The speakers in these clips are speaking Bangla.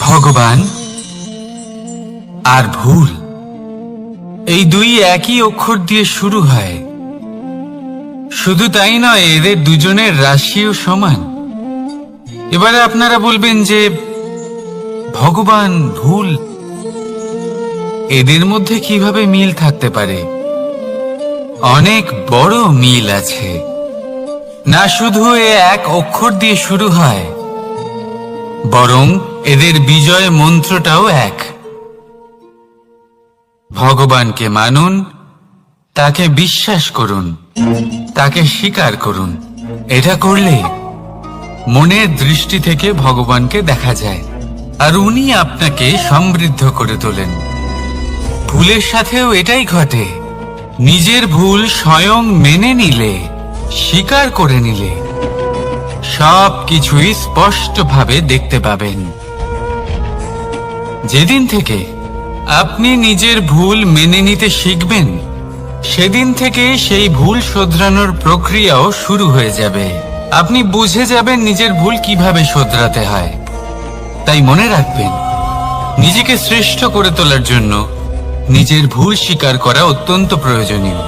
ভগবান আর ভুল এই দুই একই অক্ষর দিয়ে শুরু হয়। শুধু তাই নয়, এদের দুজনের রাশিও সমান। এবারে আপনারা বলবেন যে ভগবান ভুল, এদের মধ্যে কিভাবে মিল থাকতে পারে? অনেক বড় মিল আছে। না শুধু এ এক অক্ষর দিয়ে শুরু হয়, বরং এদের বিজয় মন্ত্রটাও এক। ভগবানকে মানুন, তাকে বিশ্বাস করুন, তাকে স্বীকার করুন। এটা করলে মনের দৃষ্টি থেকে ভগবানকে দেখা যায়, আর উনি আপনাকে সমৃদ্ধ করে তোলেন। ভুলের সাথেও এটাই ঘটে। নিজের ভুল স্বয়ং মেনে নিলে, স্বীকার করে নিলে সব কিছুই স্পষ্টভাবে দেখতে পাবেন। যেদিন থেকে আপনি নিজের ভুল মেনে নিতে শিখবেন, সেদিন থেকে সেই ভুল শোধরানোর প্রক্রিয়াও শুরু হয়ে যাবে। আপনি বুঝে যাবেন নিজের ভুল কিভাবে শোধরাতে হয়। তাই মনে রাখবেন, নিজেকে শ্রেষ্ঠ করে তোলার জন্য নিজের ভুল স্বীকার করা অত্যন্ত প্রয়োজনীয়।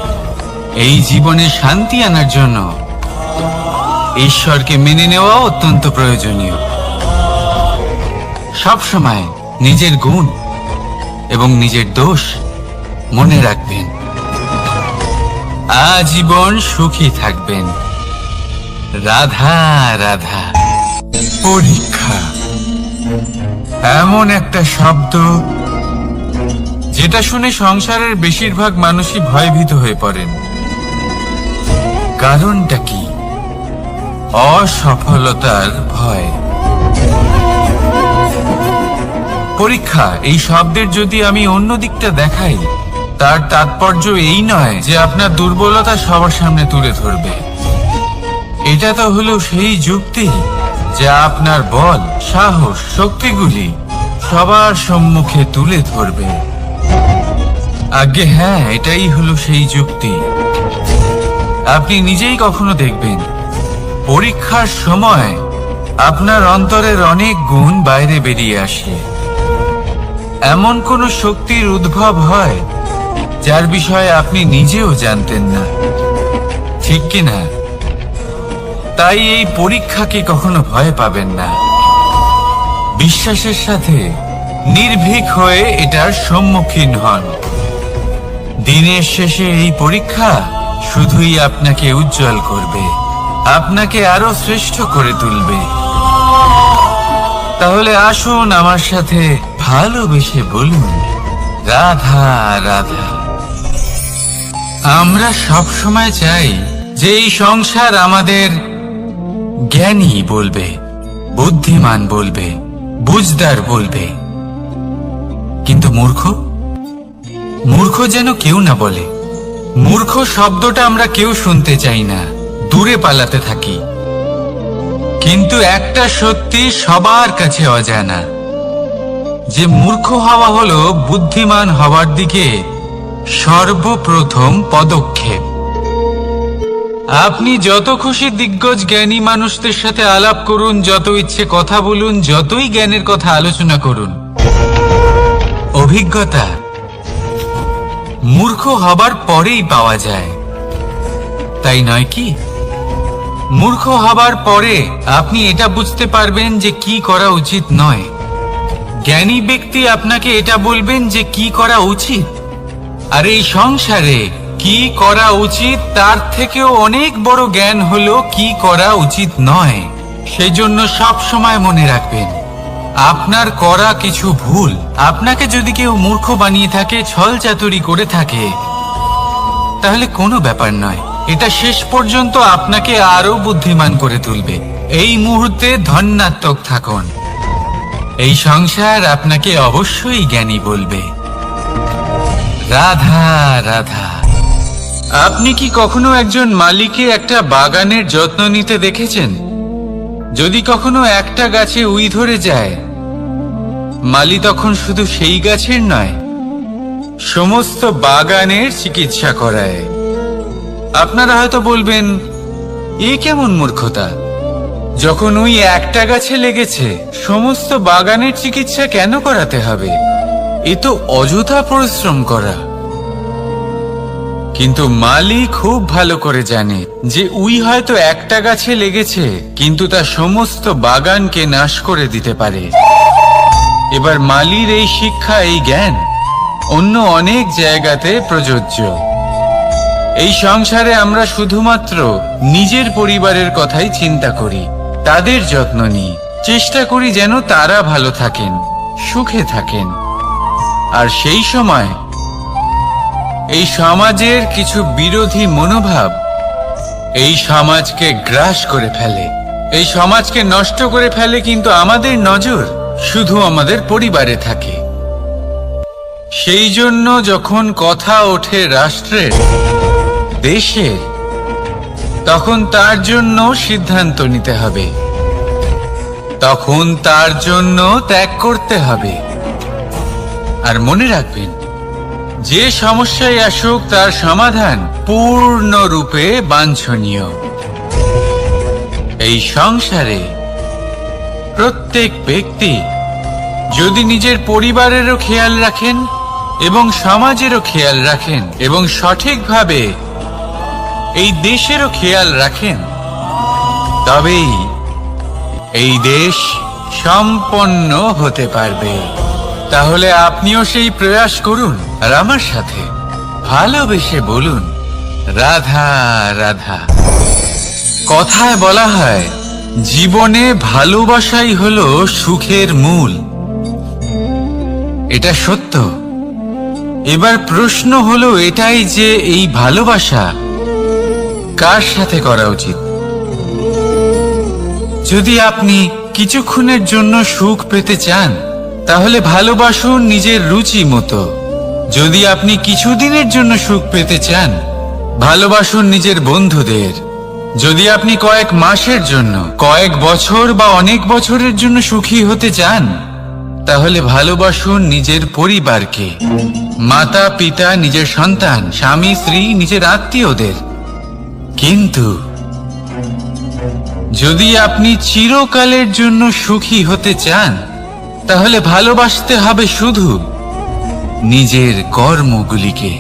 এই জীবনে শান্তি আনার জন্য ঈশ্বরকে মেনে নেওয়া অত্যন্ত প্রয়োজনীয়। সবসময় নিজের গুণ এবং নিজের দোষ মনে রাখবেন। আজীবন সুখী থাকবেন। রাধা রাধা। পরীক্ষা এমন একটা শব্দ যেটা শুনে সংসারের বেশিরভাগ মানুষই ভয়ভীত হয়ে পড়েন। কারণটা কি? অসফলতার ভয়। পরীক্ষা এই শব্দের যদি আমি অন্য দিকটা দেখাই, তার তাৎপর্য এই নয় যে আপনার দুর্বলতা সবার সামনে তুলে ধরবে। এটা তো হলো সেই যুক্তি যা আপনার বল, সাহস, শক্তিগুলি সবার সম্মুখে তুলে ধরবে। আগে হ্যাঁ, এটাই হলো সেই যুক্তি। আপনি নিজেই কখনো দেখবেন, পরীক্ষার সময় আপনার অন্তরের অনেক গুণ বাইরে বেরিয়ে আসে। এমন কোন শক্তির উদ্ভব হয় যার বিষয়ে আপনি নিজেও জানতেন না, ঠিক কিনা? তাই এই পরীক্ষাকে কখনো ভয় পাবেন না। বিশ্বাসের সাথে নির্ভীক হয়ে এটার সম্মুখীন হন। দিনের শেষে এই পরীক্ষা শুধুই আপনাকে উজ্জ্বল করবে, আপনাকে আরো শ্রেষ্ঠ করে তুলবে। তাহলে আসুন আমার সাথে ভালোবেসে বলুন, রাধা রাধা। আমরা সব সময় চাই যে এই সংসার আমাদের জ্ঞানী বলবে, বুদ্ধিমান বলবে, বুঝদার বলবে। কিন্তু মূর্খ যেন কেউ না বলে। মূর্খ শব্দটা আমরা কেউ শুনতে চাই না, দূরে পালাতে থাকি। কিন্তু একটা সত্যি সবার কাছে অজানা, যে মূর্খ হওয়া হলো বুদ্ধিমান হওয়ার দিকে সর্বপ্রথম পদক্ষেপ। আপনি যত খুশি দিগ্গজ জ্ঞানী মানুষদের সাথে আলাপ করুন, যত ইচ্ছে কথা বলুন, যতই জ্ঞানের কথা আলোচনা করুন, অভিজ্ঞতা মূর্খ হবার পরেই পাওয়া যায়, তাই নয় কি? মূর্খ হবার পরে আপনি এটা বুঝতে পারবেন যে কি করা উচিত নয়। জ্ঞানী ব্যক্তি আপনাকে এটা বলবেন যে কি করা উচিত। আর এই সংসারে কি করা উচিত তার থেকেও অনেক বড় জ্ঞান হলো কি করা উচিত নয়। সেই জন্য সব সময় মনে রাখবেন, আপনার করা কিছু ভুল, আপনাকে যদি কেউ মূর্খ বানিয়ে থাকে, ছল চাতুরি করে থাকে, তাহলে কোনো ব্যাপার নয়। এটা শেষ পর্যন্ত আপনাকে আরো বুদ্ধিমান করে তুলবে। এই মুহূর্তে ধন্যাত্মক থাকুন। এই সংসার আপনাকে অবশ্যই জ্ঞানী বলবে। রাধা রাধা। আপনি কি কখনো একজন মালিকে একটা বাগানের যত্ন নিতে দেখেছেন? যদি কখনো একটা গাছে উই ধরে যায়, মালি তখন শুধু সেই গাছের নয়, সমস্ত বাগানের চিকিৎসা করায়। আপনারা হয়তো বলবেন, এ কেমন মূর্খতা? যখন ওই একটা গাছে লেগেছে সমস্ত বাগানের চিকিৎসা কেন করাতে হবে? এ তো অযথা পরিশ্রম করা। কিন্তু মালি খুব ভালো করে জানে যে উই হয়তো একটা গাছে লেগেছে, কিন্তু তা সমস্ত বাগানকে নাশ করে দিতে পারে। এবার মালির এই শিক্ষা, এই জ্ঞান অন্য অনেক জায়গাতে প্রযোজ্য। এই সংসারে আমরা শুধুমাত্র নিজের পরিবারের কথাই চিন্তা করি, তাদের যত্ন নিই, চেষ্টা করি যেন তারা ভালো থাকেন, সুখে থাকেন। আর সেই সময় এই সমাজের কিছু বিরোধী মনোভাব এই সমাজকে গ্রাস করে ফেলে, এই সমাজকে নষ্ট করে ফেলে। কিন্তু আমাদের নজর শুধু আমাদের পরিবারে থাকে। সেই জন্য যখন কথা ওঠে রাষ্ট্রের, দেশের, তখন তার জন্য সিদ্ধান্ত নিতে হবে, তখন তার জন্য ত্যাগ করতে হবে। আর মনে রাখবেন, যে সমস্যায় আসুক তার সমাধান পূর্ণরূপে বাঞ্ছনীয়। এই সংসারে প্রত্যেক ব্যক্তি যদি নিজের পরিবারেরও খেয়াল রাখেন এবং সমাজেরও খেয়াল রাখেন এবং সঠিকভাবে এই দেশেরও খেয়াল রাখেন, তবেই এই দেশ সম্পন্ন হতে পারবে। তাহলে আপনিও সেই প্রয়াস করুন আর আমার সাথে ভালোবেসে বলুন, রাধা রাধা। কথায় বলা হয়, জীবনে ভালোবাসাই হলো সুখের মূল। এটা সত্য। এবার প্রশ্ন হলো এটাই যে এই ভালোবাসা কার সাথে করা উচিত? যদি আপনি কিছুক্ষণের জন্য সুখ পেতে চান, তাহলে ভালোবাসুন নিজের রুচি মতো। যদি আপনি কিছুদিনের জন্য সুখ পেতে চান, ভালোবাসুন নিজের বন্ধুদের। যদি আপনি কয়েক মাসের জন্য, কয়েক বছর বা অনেক বছরের জন্য সুখী হতে চান, তাহলে ভালোবাসুন নিজের পরিবারকে, মাতা পিতা, নিজের সন্তান, স্বামী স্ত্রী, নিজের আত্মীয়দের। কিন্তু যদি আপনি চিরকালের জন্য সুখী হতে চান, তাহলে ভালোবাসতে হবে শুধু নিজের কর্মগুলিকে।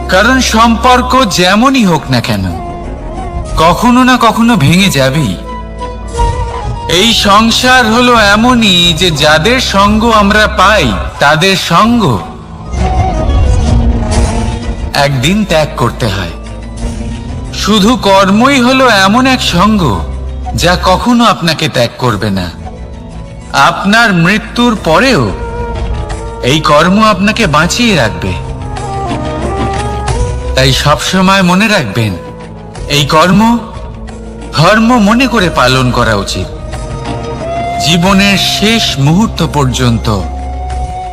কারণ সম্পর্ক যেমনই হোক না কেন, কখনো না কখনো ভেঙে যাবেই। এই সংসার হলো এমনই যে যাদের সঙ্গ আমরা পাই, তাদের সঙ্গ একদিন ত্যাগ করতে হয়। শুধু কর্মই হলো এমন এক সঙ্গ যা কখনো আপনাকে ত্যাগ করবে না। আপনার মৃত্যুর পরেও এই কর্ম আপনাকে বাঁচিয়ে রাখবে। তাই সবসময় মনে রাখবেন, এই কর্ম ধর্ম মনে করে পালন করা উচিত। জীবনের শেষ মুহূর্ত পর্যন্ত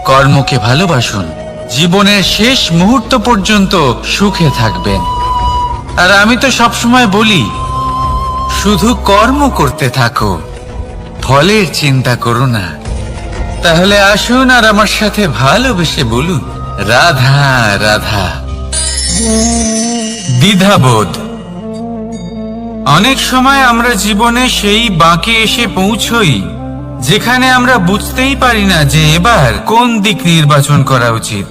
কর্মকে ভালোবাসুন। জীবনের শেষ মুহূর্ত পর্যন্ত সুখে থাকবেন। আর আমি তো সবসময় বলি, শুধু কর্ম করতে থাকো, ফলের চিন্তা করো না। তাহলে আসুন আর আমার সাথে ভালোবেসে বলুন, রাধা রাধা। দ্বিধাবোধ। অনেক সময় আমরা জীবনে সেই বাঁকে এসে পৌঁছই যেখানে আমরা বুঝতেই পারি না যে এবার কোন দিক নির্বাচন করা উচিত।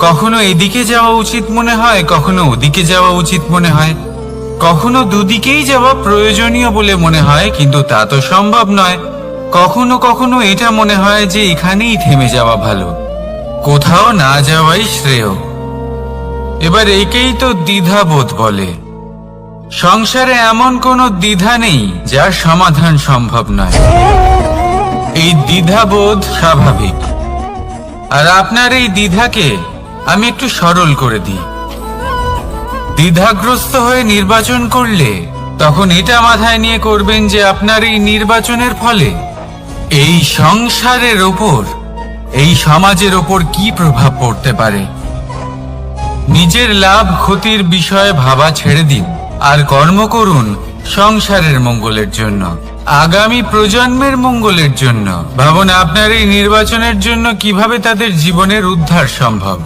কখনো এদিকে যাওয়া উচিত মনে হয়, কখনো ওদিকে যাওয়া উচিত মনে হয়, কখনো দুদিকেই যাওয়া প্রয়োজনীয় বলে মনে হয়, কিন্তু তা তো সম্ভব নয়। কখনো কখনো এটা মনে হয় যে এখানেই থেমে যাওয়া ভালো, কোথাও না যাওয়াই শ্রেয়। এবার একেই তো দ্বিধাবোধ বলে। সংসারে এমন কোনো দ্বিধা নেই যার সমাধান সম্ভব নয়। এই দ্বিধাবোধ স্বাভাবিক। আর আপনার এই দ্বিধাকে আমি একটু সরল করে দিই। দ্বিধাগ্রস্ত হয়ে নির্বাচন করলে তখন এটা মাথায় নিয়ে করবেন যে আপনার এই নির্বাচনের ফলে এই সংসারের ওপর, এই সমাজের ওপর কি প্রভাব পড়তে পারে। নিজের লাভ ক্ষতির বিষয়ে ভাবা ছেড়ে দিন আর কর্ম করুন সংসারের মঙ্গলের জন্য, আগামী প্রজন্মের মঙ্গলের জন্য। ভাবুন আপনার এই নির্বাচনের জন্য কিভাবে তাদের জীবনের উদ্ধার সম্ভব।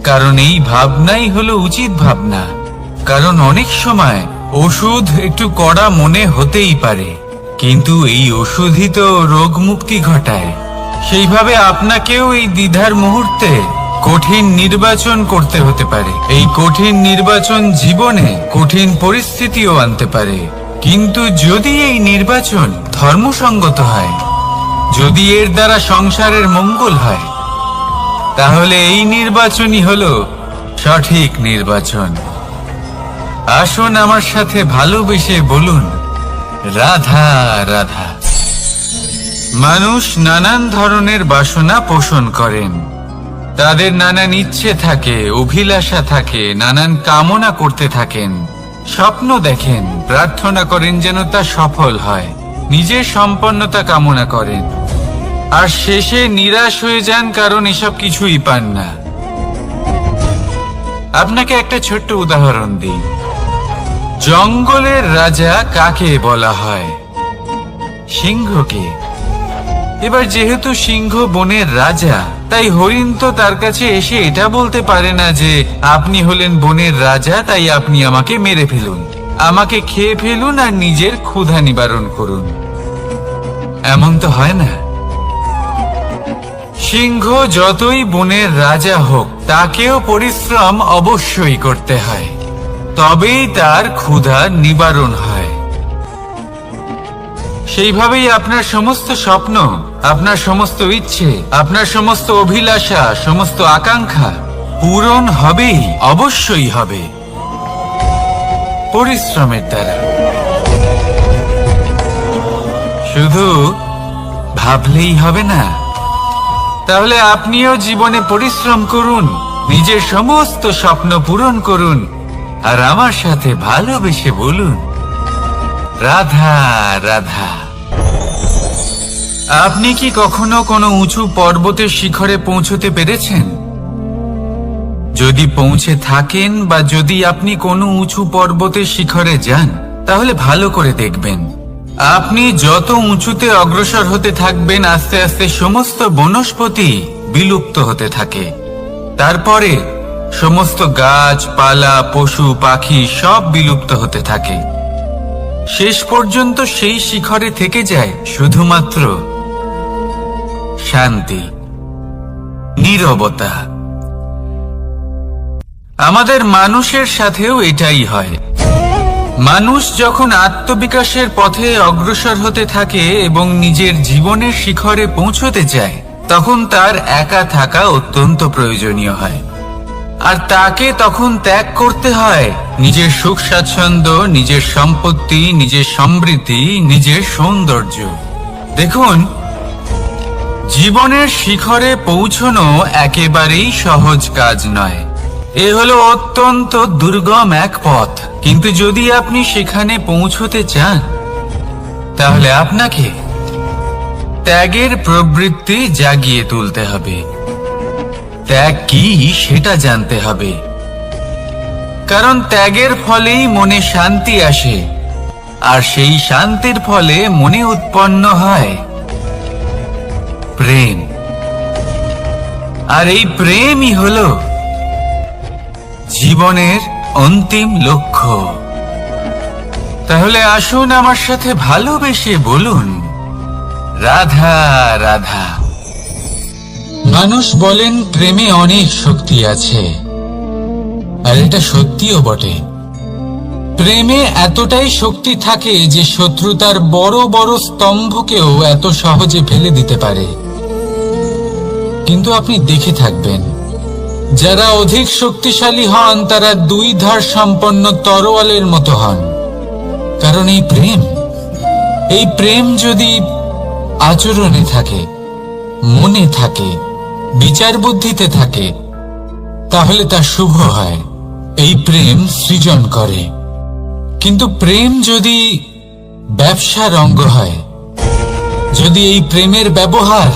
কারণ এই ভাবনাই হলো উচিত ভাবনা। কারণ অনেক সময় ওষুধ একটু কড়া মনে হতেই পারে, কিন্তু এই ওষুধই তো রোগ মুক্তি ঘটায়। সেইভাবে আপনাকেও এই দ্বিধার মুহূর্তে কঠিন নির্বাচন করতে হতে পারে। এই কঠিন নির্বাচন জীবনে কঠিন পরিস্থিতিও আনতে পারে, কিন্তু যদি এই নির্বাচন ধর্মসঙ্গত হয়, যদি এর দ্বারা সংসারের মঙ্গল হয়, তাহলে এই নির্বাচনই হলো সঠিক নির্বাচন। আসুন আমার সাথে ভালোবেসে বলুন, রাধা রাধা। মানুষ নানান ধরনের বাসনা পোষণ করেন। তাদের নানান ইচ্ছে থাকে, অভিলাষা থাকে, নানান কামনা করতে থাকেন, স্বপ্ন দেখেন, প্রার্থনা করেন যেন তা সফল হয়, নিজের সম্পন্নতা কামনা করেন, আর শেষে নিরাশ হয়ে যান কারণ এসব কিছুই পান না। আপনাকে একটা ছোট্ট উদাহরণ দিই। জঙ্গলের রাজা কাকে বলা হয়? সিংহকে। এবার যেহেতু সিংহ বনের রাজা, তাই হরিণ তো তার কাছে এসে এটা বলতে পারে না যে আপনি হলেন বনের রাজা, তাই আপনি আমাকে মেরে ফেলুন, আমাকে খেয়ে ফেলুন আর নিজের ক্ষুধা নিবারণ করুন। এমন তো হয় না। সিংহ যতই বনের রাজা হোক, তাকেও পরিশ্রম অবশ্যই করতে হয়, তবেই তার ক্ষুধা নিবারণ হয়। সেইভাবেই আপনার সমস্ত স্বপ্ন, আপনার সমস্ত ইচ্ছে, আপনার সমস্ত অভিলাষা, সমস্ত আকাঙ্ক্ষা পূরণ হবেই, অবশ্যই হবে, পরিশ্রমের দ্বারা। শুধু ভাবলেই হবে না। তাহলে আপনিও জীবনে পরিশ্রম করুন, নিজের সমস্ত স্বপ্ন পূরণ করুন, আর আমার সাথে ভালোবেসে বলুন, রাধা রাধা। আপনি কি কখনো কোনো উঁচু পর্বতের শিখরে পৌঁছতে পেরেছেন? যদি পৌঁছে থাকেন বা যদি আপনি কোনো উঁচু পর্বতের শিখরে যান, তাহলে ভালো করে দেখবেন, আপনি যত উঁচুতে অগ্রসর হতে থাকবেন, আস্তে আস্তে সমস্ত বনস্পতি বিলুপ্ত হতে থাকে। তারপরে সমস্ত গাছপালা, পশু পাখি সব বিলুপ্ত হতে থাকে। শেষ পর্যন্ত সেই শিখরে থেকে যায় শুধুমাত্র শান্তি, নীরবতা। আমাদের মানুষের সাথেও এটাই হয়। মানুষ যখন আত্মবিকাশের পথে অগ্রসর হতে থাকে এবং নিজের জীবনের শিখরে পৌঁছতে চায়, তখন তার একা থাকা অত্যন্ত প্রয়োজনীয় হয়। আর তাকে তখন ত্যাগ করতে হয় নিজের সুখ স্বাচ্ছন্দ্য, নিজের সম্পত্তি, নিজের সমৃদ্ধি, নিজের সৌন্দর্য। দেখুন, জীবনের শিখরে পৌঁছনো একেবারেই সহজ কাজ নয়। এ হলো অত্যন্ত দুর্গম এক পথ, কিন্তু যদি আপনি সেখানে পৌঁছতে চান, তাহলে আপনাকে ত্যাগের প্রবৃত্তি জাগিয়ে তুলতে হবে। ত্যাগ কি সেটা জানতে হবে, কারণ ত্যাগের ফলেই মনে শান্তি আসে, আর সেই শান্তির ফলে মনে উৎপন্ন হয় প্রেম। আর এই প্রেমই হলো জীবনের অন্তিম লক্ষ্য। তাহলে আসুন আমার সাথে ভালোবেসে বলুন, রাধা রাধা। মানুষ বলেন প্রেমে অনেক শক্তি আছে, আর এটা সত্যিও বটে। প্রেমে এতটাই শক্তি থাকে যে শত্রুতার বড় বড় স্তম্ভকেও এত সহজে ফেলে দিতে পারে। কিন্তু আপনি দেখে থাকবেন, যারা অধিক শক্তিশালী হন তারা দুই ধার সম্পন্ন তরোয়ালের মতো হন। কারণ এই প্রেম যদি আচরণে থাকে, মনে থাকে, বিচার বুদ্ধিতে থাকে, তাহলে তা শুভ হয়। এই প্রেম সৃজন করে। কিন্তু প্রেম যদি ব্যবসার অঙ্গ হয়, যদি এই প্রেমের ব্যবহার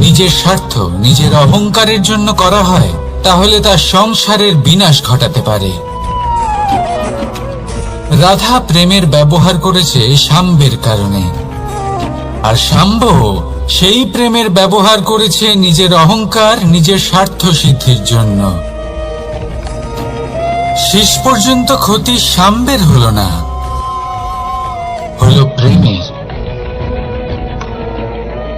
নিজের স্বার্থ, নিজের অহংকারের জন্য করা হয়, তাহলে তা সংসারের বিনাশ ঘটাতে পারে। রাধা প্রেমের ব্যবহার করেছে শাম্বের কারণে, আর শাম্ব সেই প্রেমের ব্যবহার করেছে নিজের অহংকার, নিজের স্বার্থ সিদ্ধির জন্য। শেষ পর্যন্ত ক্ষতি শাম্বের হলো না, হলো প্রেমের।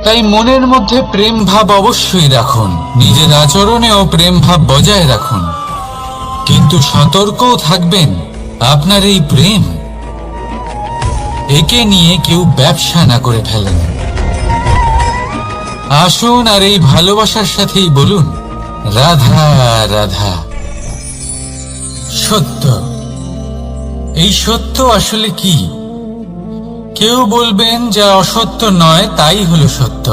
তাই মনের মধ্যে প্রেম ভাব অবশ্যই রাখুন, নিজের আচরণেও প্রেম ভাব বজায় রাখুন, কিন্তু সতর্কও থাকবেন আপনার এই প্রেম একে নিয়ে কেউ ব্যবসা না করে ফেলেন। আসুন আর এই ভালোবাসার সাথেই বলুন, রাধা রাধা। সত্য, এই সত্য আসলে কি? কেউ বলবেন যা অসত্য নয় তাই হলো সত্য,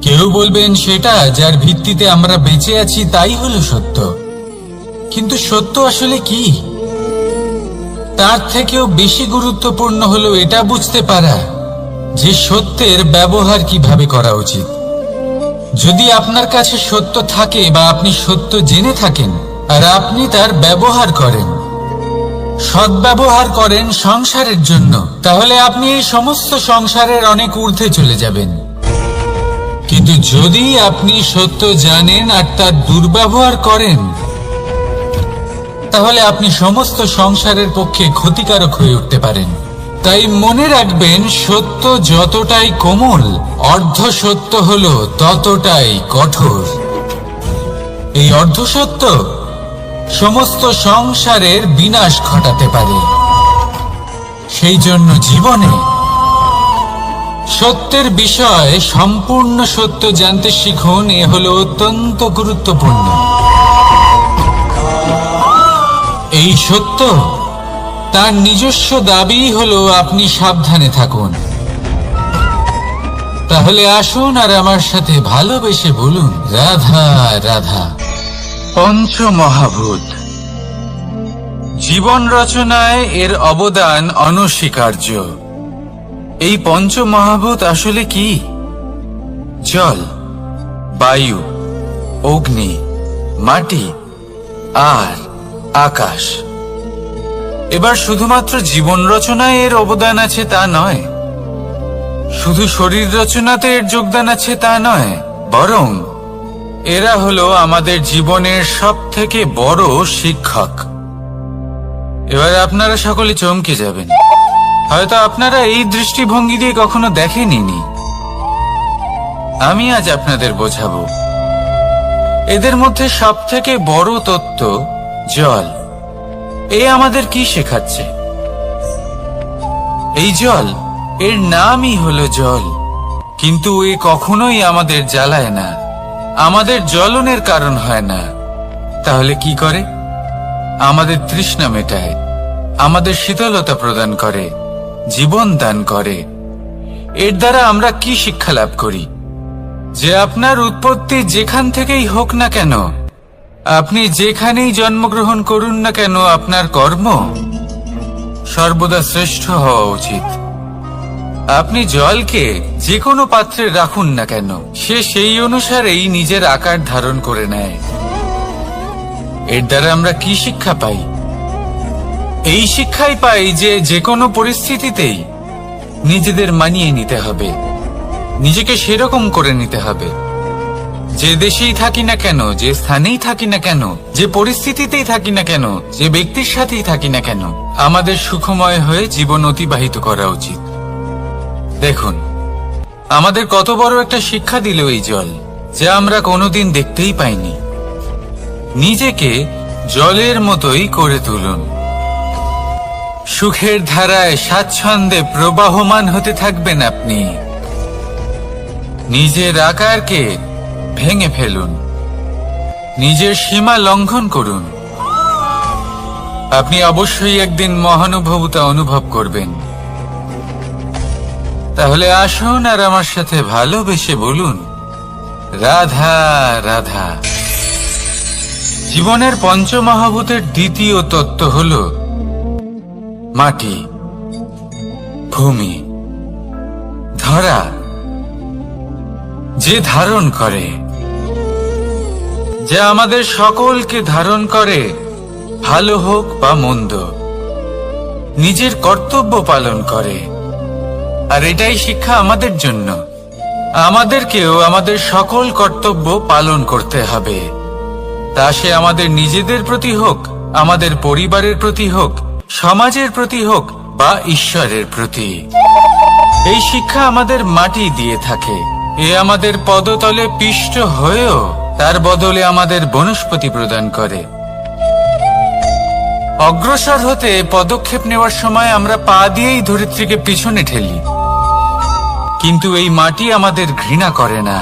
কেউ বলবেন সেটা যার ভিত্তিতে আমরা বেঁচে আছি তাই হলো সত্য। কিন্তু সত্য আসলে কি? তার থেকেও বেশি গুরুত্বপূর্ণ হলো এটা বুঝতে পারা যে সত্যের ব্যবহার কিভাবে করা উচিত। যদি আপনার কাছে সত্য থাকে বা আপনি সত্য জেনে থাকেন আর আপনি তার ব্যবহার করেন, সদ্ব্যবহার করেন সংসারের জন্য, তাহলে আপনি এই সমস্ত সংসারের অনেক ঊর্ধ্বে চলে যাবেন। কিন্তু যদি আপনি সত্য জানেন আর তার দুর্ব্যবহার করেন, তাহলে আপনি সমস্ত সংসারের পক্ষে ক্ষতিকারক হয়ে উঠতে পারেন। তাই মনে রাখবেন, সত্য যতটাই কোমল, অর্ধ সত্য হলো ততটাই কঠোর। এই অর্ধ সত্য সমস্ত সংসারের বিনাশ ঘটাতে পারে। সেই জন্য জীবনে সত্যের বিষয়ে সম্পূর্ণ সত্য জানতে শিখুন, এ হলো অত্যন্ত গুরুত্বপূর্ণ। এই সত্য তার নিজস্ব দাবি হলো আপনি সাবধানে থাকুন। তাহলে আসুন আর আমার সাথে ভালোবেসে বলুন, রাধা রাধা। পঞ্চমহাভূত জীবন রচনায় এর অবদান অনস্বীকার্য। এই পঞ্চমহাভূত আসলে কি? জল, বায়ু, অগ্নি, মাটি আর আকাশ। এবার শুধুমাত্র জীবন রচনায় এর অবদান আছে তা নয়, শুধু শরীর রচনাতে এর যোগদান আছে তা নয়, বরং এরা হলো আমাদের জীবনের সবথেকে বড় শিক্ষক। এবার আপনারা সকলে চমকে যাবেন, হয়তো আপনারা এই দৃষ্টিভঙ্গি দিয়ে কখনো দেখেননি। আমি আজ আপনাদের বোঝাবো। এদের মধ্যে সবথেকে বড় তত্ত্ব জল। এ আমাদের কি শেখাচ্ছে? এই জল, এর নামই হলো জল, কিন্তু এ কখনোই আমাদের জ্বালায় না, আমাদের জ্বলনের কারণ হয় না। তাহলে কি করে? আমাদের তৃষ্ণা মেটায়, আমাদের শীতলতা প্রদান করে, জীবন দান করে। এর দ্বারা আমরা কি শিক্ষা লাভ করি? যে আপনার উৎপত্তি যেখান থেকেই হোক না কেন, আপনি যেখানেই জন্মগ্রহণ করুন না কেন, আপনার কর্ম সর্বদা শ্রেষ্ঠ হওয়া উচিত। আপনি জলকে যে কোনো পাত্রে রাখুন না কেন, সে সেই অনুসারেই নিজের আকার ধারণ করে নেয়। এর দ্বারা আমরা কি শিক্ষা পাই? এই শিক্ষাই পাই যে যে কোনো পরিস্থিতিতেই নিজেদের মানিয়ে নিতে হবে, নিজেকে সেরকম করে নিতে হবে। যে দেশেই থাকি না কেন, যে স্থানেই থাকি না কেন, যে পরিস্থিতিতেই থাকি না কেন, যে ব্যক্তির সাথেই থাকি না কেন, আমাদের সুখময় হয়ে জীবন অতিবাহিত করা উচিত। দেখুন, আমাদের কত বড় একটা শিক্ষা দিল এই জল, যা আমরা কোনোদিন দেখতেই পাইনি। নিজেকে জলের মতোই করে তুলুন। সুখের ধারায় স্বাচ্ছন্দ্যে প্রবাহমান হতে থাকবেন আপনি। নিজের আকারকে ভেঙে ফেলুন, নিজের সীমা লঙ্ঘন করুন। আপনি অবশ্যই একদিন মহানুভবতা অনুভব করবেন। তাহলে আসুন আর আমার সাথে ভালোবেসে বলুন, রাধা রাধা। জীবনের পঞ্চমহাভূতের দ্বিতীয় তত্ত্ব হল মাটি, ভূমি, ধরা, যে ধারণ করে, যা আমাদের সকলকে ধারণ করে, ভালো হোক বা মন্দ, নিজের কর্তব্য পালন করে। আর এটাই শিক্ষা আমাদের জন্য। আমাদেরকেও আমাদের সকল কর্তব্য পালন করতে হবে, তা সে আমাদের নিজেদের প্রতি হোক, আমাদের পরিবারের প্রতি হোক, সমাজের প্রতি হোক বা ঈশ্বরের প্রতি। এই শিক্ষা আমাদের মাটি দিয়ে থাকে, এ আমাদের পদতলে পিষ্ট হয়েও তার বদলে আমাদের বনস্পতি প্রদান করে। অগ্রসর হতে পদক্ষেপ নেওয়ার সময় আমরা পা দিয়েই ধরিত্রীকে পিছনে ঠেলি, কিন্তু এই মাটি আমাদের ঘৃণা করে না।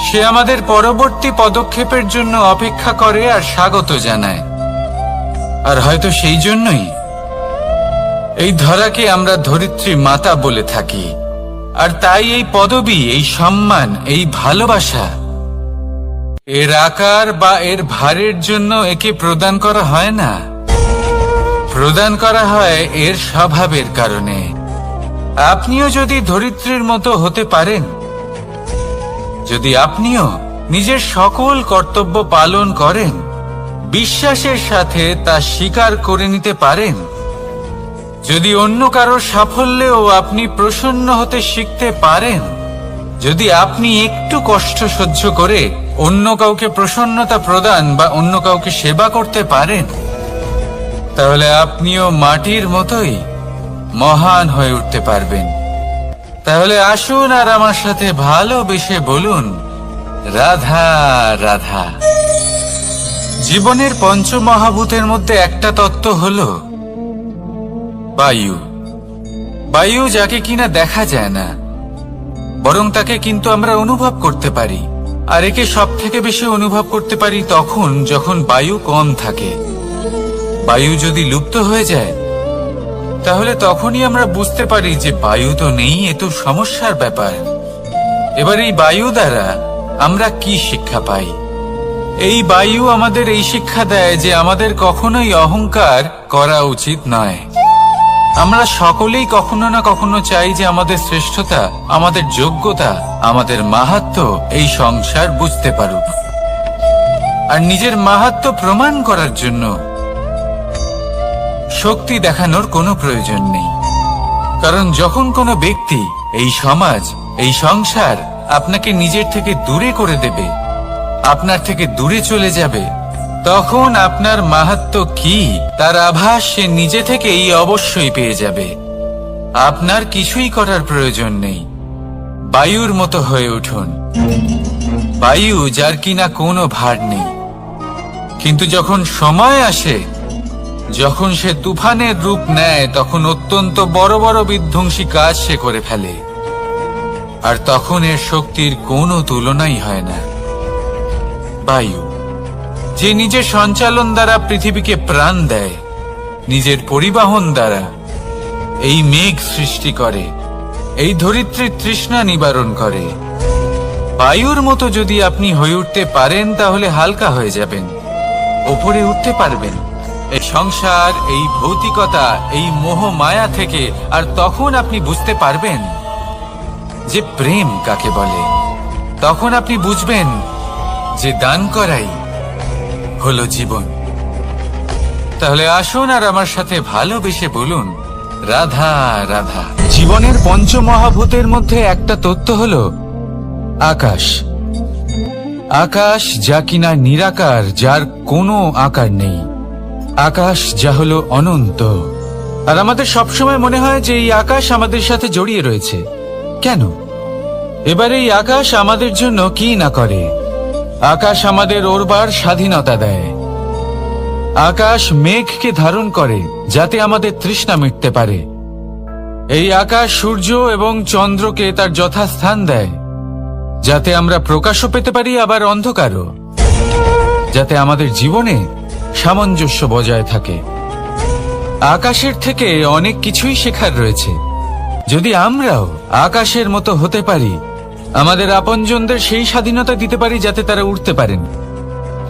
সে আমাদের পরবর্তী পদক্ষেপের জন্য অপেক্ষা করে আর স্বাগত জানায়। আর হয়তো সেই জন্যই এই ধরাকে আমরা ধরিত্রী মাতা বলে থাকি। আর তাই এই পদবী, এই সম্মান, এই ভালোবাসা, এর আকার বা এর ভারের জন্য একে প্রদান করা হয় না, প্রদান করা হয় এর স্বভাবের কারণে। আপনিও যদি ধরিত্রীর মতো হতে পারেন, যদি আপনিও নিজের সকল কর্তব্য পালন করেন, বিশ্বাসের সাথে তা স্বীকার করে নিতে পারেন, যদি অন্য কারো সাফল্যেও আপনি প্রসন্ন হতে শিখতে পারেন, যদি আপনি একটু কষ্ট সহ্য করে অন্য কাউকে প্রসন্নতা প্রদান বা অন্য কাউকে সেবা করতে পারেন, তাহলে আপনিও মাটির মতোই মহান হয়ে উঠতে পারবেন। তাহলে আসুন আর আমার সাথে ভালোবেসে বলুন, রাধা রাধা। জীবনের পঞ্চমহাভূতের মধ্যে একটা তত্ত্ব হলো বায়ু। বায়ু যাকে কিনা দেখা যায় না, বরং তাকে কিন্তু আমরা অনুভব করতে পারি। আর একে সব থেকে বেশি অনুভব করতে পারি তখন যখন বায়ু কম থাকে। বায়ু যদি লুপ্ত হয়ে যায়, তাহলে তখনই আমরা বুঝতে পারি যে বায়ু তো নেই, এ তো সমস্যার ব্যাপার। এবার এই বায়ু দ্বারা আমরা কি শিক্ষা পাই? এই বায়ু আমাদের এই শিক্ষা দেয় যে আমাদের কখনোই অহংকার করা উচিত নয়। আমরা সকলেই কখনো না কখনো চাই যে আমাদের শ্রেষ্ঠতা, আমাদের যোগ্যতা, আমাদের মাহাত্ম্য এই সংসার বুঝতে পারুক। আর নিজের মাহাত্ম্য প্রমাণ করার জন্য শক্তি দেখানোর কোনো প্রয়োজন নেই। কারণ যখন কোনো ব্যক্তি, এই সমাজ, এই সংসার আপনাকে নিজের থেকে দূরে করে দেবে, আপনার থেকে দূরে চলে যাবে, তখন আপনার মাহাত্ম্য কি তার আভাস সে নিজে থেকেই অবশ্যই পেয়ে যাবে। আপনার কিছুই করার প্রয়োজন নেই। বায়ুর মতো হয়ে উঠুন। বায়ু যার কিনা কোনো ভার নেই, কিন্তু যখন সময় আসে, যখন সে তুফানের রূপ নেয়, তখন অত্যন্ত বড় বড় বিধ্বংসী কাজ সে করে ফেলে। আর তখন এর শক্তির কোনো তুলনাই হয় না। বায়ু যে নিজের সঞ্চালন দ্বারা পৃথিবীকে প্রাণ দেয়, নিজের পরিবহন দ্বারা এই মেঘ সৃষ্টি করে, এই ধরিত্রীর তৃষ্ণা নিবারণ করে। বায়ুর মতো যদি আপনি হয়ে উঠতে পারেন, তাহলে হালকা হয়ে যাবেন, ওপরে উঠতে পারবেন এই সংসার, এই ভৌতিকতা, এই মোহ মায়া থেকে। আর তখন আপনি বুঝতে পারবেন যে প্রেম কাকে বলে। তখন আপনি বুঝবেন যে দান করাই হলো জীবন। তাহলে আসুন আর আমার সাথে ভালোবেসে বলুন, রাধা রাধা। জীবনের পঞ্চমহাভূতের মধ্যে একটা তত্ত্ব হলো আকাশ। আকাশ যা কিনা নিরাকার, যার কোনো আকার নেই। আকাশ যা হলো অনন্ত। আর আমাদের সবসময় মনে হয় যে এই আকাশ আমাদের সাথে জড়িয়ে রয়েছে। কেন? এবার এই আকাশ আমাদের জন্য কি না করে। আকাশ আমাদের ওড়বার স্বাধীনতা দেয়। আকাশ মেঘকে ধারণ করে যাতে আমাদের তৃষ্ণা মিটতে পারে। এই আকাশ সূর্য এবং চন্দ্রকে তার যথাস্থান দেয়, যাতে আমরা প্রকাশও পেতে পারি, আবার অন্ধকারও, যাতে আমাদের জীবনে সামঞ্জস্য বজায় থাকে। আকাশের থেকে অনেক কিছুই শেখার রয়েছে। যদি আমরাও আকাশের মতো হতে পারি, আমাদের আপনজনদের সেই স্বাধীনতা দিতে পারি যাতে তারা উঠতে পারেন,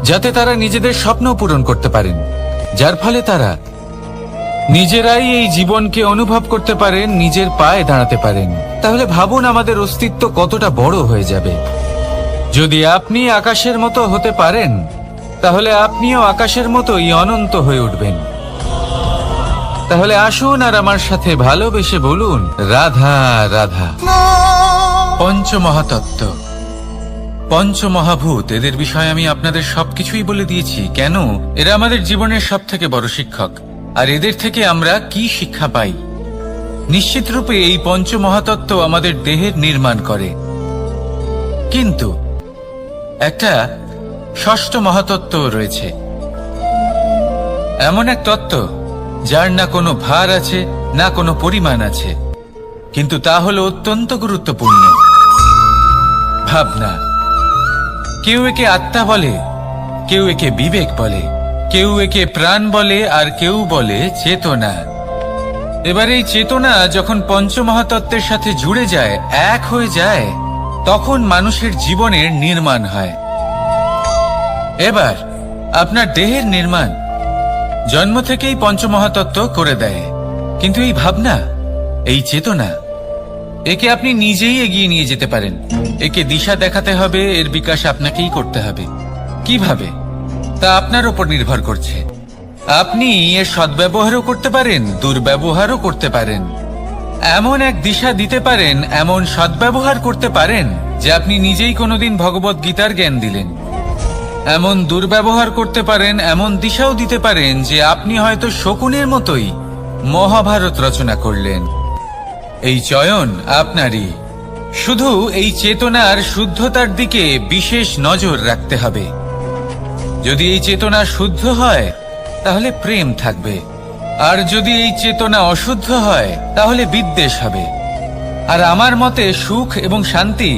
যাতে তারা নিজেদের স্বপ্ন পূরণ করতে পারেন, যার ফলে তারা নিজেরাই এই জীবনকে অনুভব করতে পারেন, নিজের পায়ে দাঁড়াতে পারেন, তাহলে ভাবুন আমাদের অস্তিত্ব কতটা বড় হয়ে যাবে। যদি আপনি আকাশের মতো হতে পারেন, তাহলে আপনিও আকাশের মতোই অনন্ত হয়ে উঠবেন। তাহলে আসুন আর আমার সাথে ভালোবেসে বলুন, রাধা রাধা। পঞ্চমহাতত্ত্ব, পঞ্চমহাভূত, এদের বিষয়ে আমি আপনাদের সবকিছুই বলে দিয়েছি। কেন? এরা আমাদের জীবনের সব থেকে বড় শিক্ষক। আর এদের থেকে আমরা কি শিক্ষা পাই? নিশ্চিত রূপে এই পঞ্চমহাতত্ত্ব আমাদের দেহের নির্মাণ করে। কিন্তু একটা ষষ্ঠ মহাতত্ত্ব রয়েছে, এমন এক তত্ত্ব যার না কোনো ভার আছে না কোনো পরিমাণ আছে, কিন্তু তা হলো অত্যন্ত গুরুত্বপূর্ণ। ভাবনা। কেউ একে আত্মা বলে, কেউ একে বিবেক বলে, কেউ একে প্রাণ বলে, আর কেউ বলে চেতনা। এবার এই চেতনা যখন পঞ্চমহাতত্ত্বের সাথে জুড়ে যায়, এক হয়ে যায়, তখন মানুষের জীবনের নির্মাণ হয়। এবার আপনার দেহের নির্মাণ জন্ম থেকেই পঞ্চমহাতত্ত্ব করে দেয়, কিন্তু এই ভাবনা, এই চেতনা, একে আপনি নিজেই এগিয়ে নিয়ে যেতে পারেন। একে দিশা দেখাতে হবে, এর বিকাশ আপনাকেই করতে হবে। কিভাবে তা আপনার উপর নির্ভর করছে। আপনি এর সদ্ব্যবহারও করতে পারেন, দুর্ব্যবহারও করতে পারেন। এমন এক দিশা দিতে পারেন, এমন সদ্ব্যবহার করতে পারেন যে আপনি নিজেই কোনোদিন ভগবত গীতার জ্ঞান দিলেন। এমন দুর্ব্যবহার করতে পারেন, এমন দিশাও দিতে পারেন যে আপনি হয়তো শকুনের মতোই মহাভারত রচনা করলেন। এই চয়ন আপনারই। শুধু এই চেতনার শুদ্ধতার দিকে বিশেষ নজর রাখতে হবে। যদি এই চেতনা শুদ্ধ হয় তাহলে প্রেম থাকবে, আর যদি এই চেতনা অশুদ্ধ হয় তাহলে বিদ্বেষ হবে। আর আমার মতে সুখ এবং শান্তি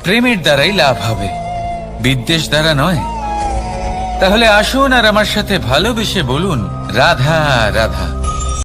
প্রেমের দ্বারাই লাভ হবে, বিদ্বেষ দ্বারা নয়। তাহলে আসুন আর আমার সাথে ভালোবেসে বলুন, রাধা রাধা।